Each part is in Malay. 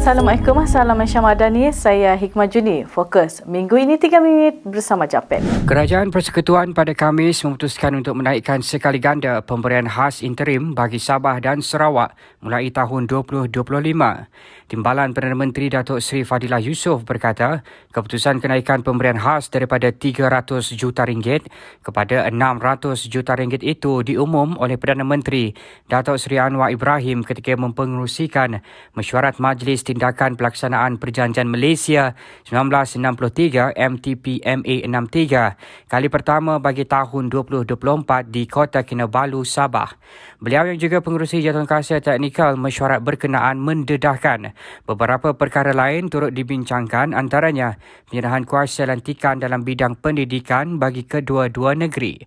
Assalamualaikum, Salam Syamadani. Saya Hikmah Juni. Fokus minggu ini 3 minit bersama Japan. Kerajaan Persekutuan pada Khamis memutuskan untuk menaikkan sekali ganda pemberian khas interim bagi Sabah dan Sarawak mulai tahun 2025. Timbalan Perdana Menteri Datuk Seri Fadilah Yusof berkata, keputusan kenaikan pemberian khas daripada RM300 juta kepada RM600 juta itu diumum oleh Perdana Menteri Datuk Seri Anwar Ibrahim ketika mempengerusikan mesyuarat Majlis Tindakan Pelaksanaan Perjanjian Malaysia 1963 MTPMA 63 kali pertama bagi tahun 2024 di Kota Kinabalu, Sabah. Beliau yang juga pengerusi Jawatankuasa Teknikal Mesyuarat berkenaan mendedahkan beberapa perkara lain turut dibincangkan, antaranya penyerahan kuasa lantikan dalam bidang pendidikan bagi kedua-dua negeri.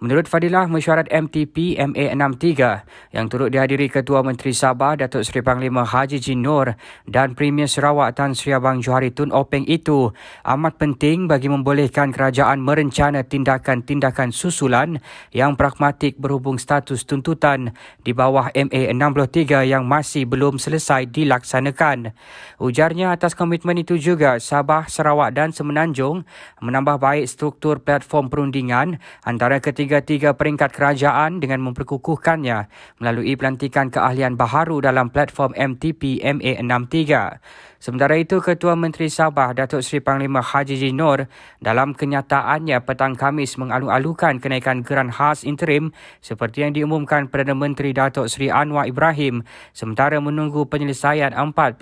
Menurut Fadilah, mesyuarat MTP MA 63 yang turut dihadiri Ketua Menteri Sabah Datuk Seri Panglima Haji Jin Noor dan Premier Sarawak Tan Sri Abang Johari Tun Openg itu amat penting bagi membolehkan kerajaan merencana tindakan-tindakan susulan yang pragmatik berhubung status tuntutan di bawah MA 63 yang masih belum selesai dilaksanakan. Ujarnya, atas komitmen itu juga Sabah, Sarawak dan Semenanjung menambah baik struktur platform perundingan antara ketiga-tiga peringkat kerajaan dengan memperkukuhkannya melalui pelantikan keahlian baharu dalam platform MTP MA 63. Sementara itu, Ketua Menteri Sabah Datuk Seri Panglima Haji Jin Noor dalam kenyataannya petang Khamis mengalu-alukan kenaikan geran khas interim seperti yang diumumkan Perdana Menteri Datuk Seri Anwar Ibrahim sementara menunggu penyelesaian 40%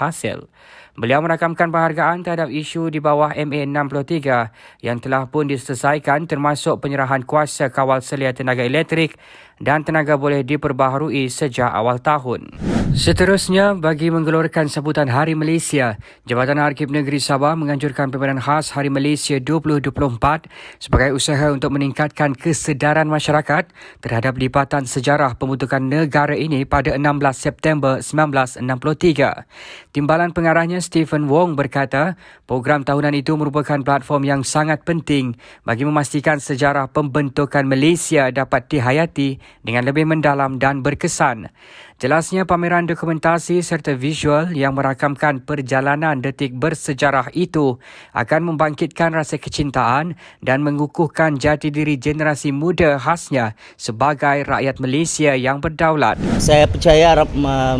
hasil. Beliau merakamkan penghargaan terhadap isu di bawah MA 63 yang telah pun diselesaikan termasuk penyerahan kuasa kawal selia tenaga elektrik dan tenaga boleh diperbaharui sejak awal tahun. Seterusnya, bagi menggelorkan sambutan Hari Malaysia, Jabatan Arkib Negeri Sabah menganjurkan pemberian khas Hari Malaysia 2024 sebagai usaha untuk meningkatkan kesedaran masyarakat terhadap lipatan sejarah pembentukan negara ini pada 16 September 1963. Timbalan pengarahnya Stephen Wong berkata, program tahunan itu merupakan platform yang sangat penting bagi memastikan sejarah pembentukan Malaysia dapat dihayati dengan lebih mendalam dan berkesan. Jelasnya, pameran dokumentasi serta visual yang merakamkan perjalanan detik bersejarah itu akan membangkitkan rasa kecintaan dan mengukuhkan jati diri generasi muda khasnya sebagai rakyat Malaysia yang berdaulat. Saya percaya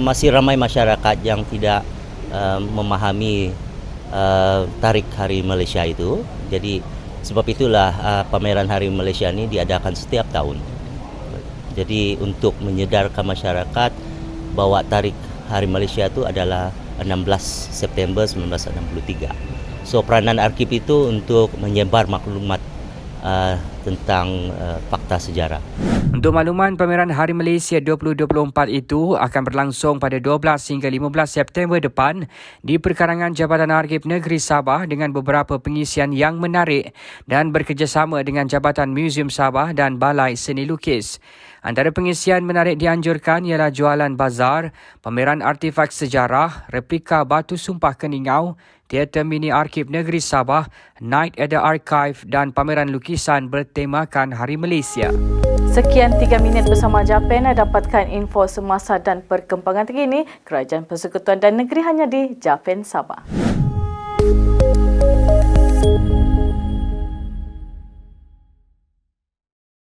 masih ramai masyarakat yang tidak memahami tarikh Hari Malaysia itu. Jadi sebab itulah pameran Hari Malaysia ini diadakan setiap tahun. Jadi untuk menyedarkan masyarakat bahawa tarikh Hari Malaysia itu adalah 16 September 1963. So peranan arkib itu untuk menyebar maklumat tentang fakta sejarah. Untuk makluman, pameran Hari Malaysia 2024 itu akan berlangsung pada 12 hingga 15 September depan di perkarangan Jabatan Arkib Negeri Sabah dengan beberapa pengisian yang menarik dan bekerjasama dengan Jabatan Museum Sabah dan Balai Seni Lukis. Antara pengisian menarik dianjurkan ialah jualan bazar, pameran artifak sejarah, replika batu sumpah Keningau, Teater Mini Arkib Negeri Sabah, Night at the Archive dan pameran lukisan bertemakan Hari Malaysia. Sekian 3 minit bersama Japan. Dapatkan info semasa dan perkembangan terkini Kerajaan Persekutuan dan Negeri hanya di Japan Sabah.